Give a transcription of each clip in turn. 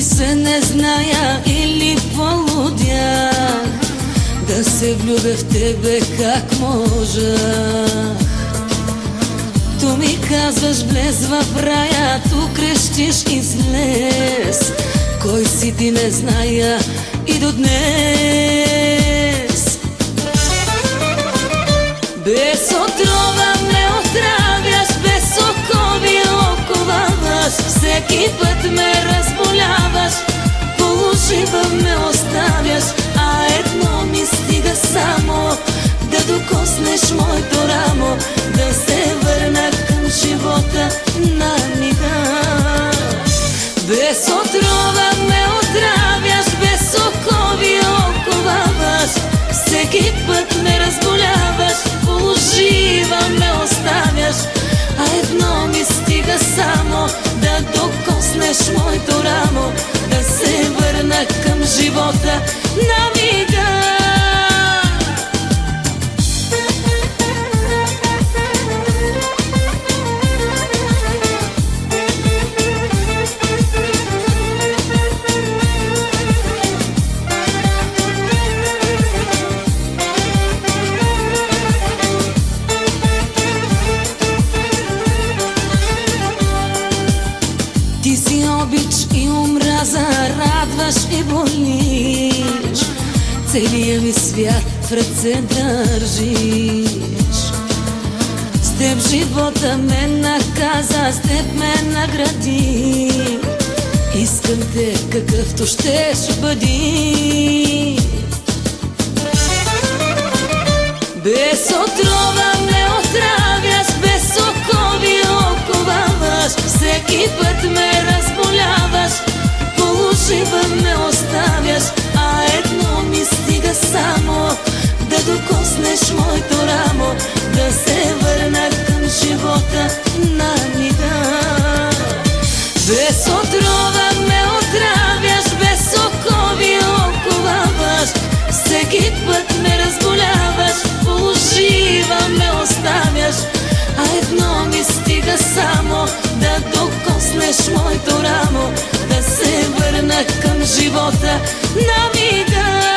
се не зная или полудях да се влюбя в тебе как можах. Ту ми казваш влез в рая, ту крещиш излез. Кой си ти не зная и до днес. Без отрова ме отравяш, без окови оковаваш, всеки път ме разболяваш, полужива ме оставяш. А едно ми стига само, да докоснеш моето рамо, да се върна към живота на мига. Без отрова ме отравяш, без окови оковаваш, всеки път ме разболяваш, полужива ме оставяш. А едно ми стига само, да докоснеш моето рамо, да се върна към живота на мига. Ти си обич и омраза, радваш и болиш, целия ми свят в ръце държиш. С теб живота ме наказа, с теб ме награди. Искам те какъвто щеш бъди. Без отрова ме отравяш, без окови оковаваш, всеки път ме разболяваш, полужива ме оставяш. А едно ми стига само, да докоснеш моето рамо, да се върна към живота на мига. Без отрова ме отравяш, без окови оковаваш, всеки път ме разболяваш, полужива ме оставяш. А едно ми стига само, да докоснеш моето рамо, да се върна към живота на мига.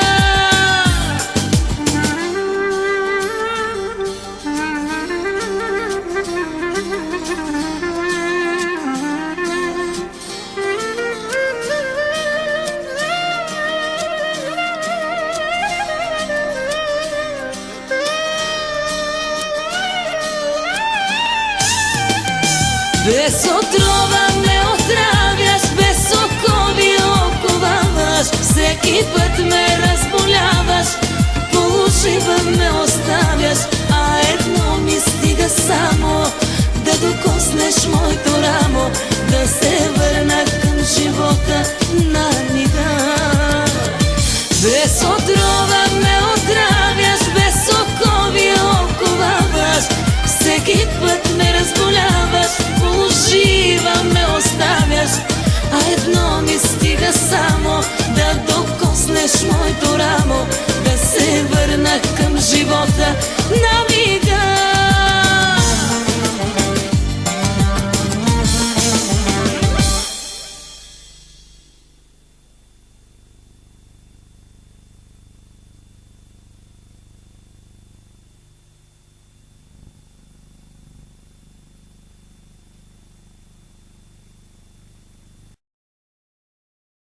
Без отрова ме отравяш, без окови оковаваш, всеки път ме разболяваш, полужива ме оставяш. А едно ми стига само, да докоснеш моето рамо, да се върна към живота на мига. Без отрова ме отравяш, без окови оковаваш, всеки път ме разболяваш, полужива ме оставяш. А едно ми стига само, да докоснеш моето рамо, да се върна към живота на мига.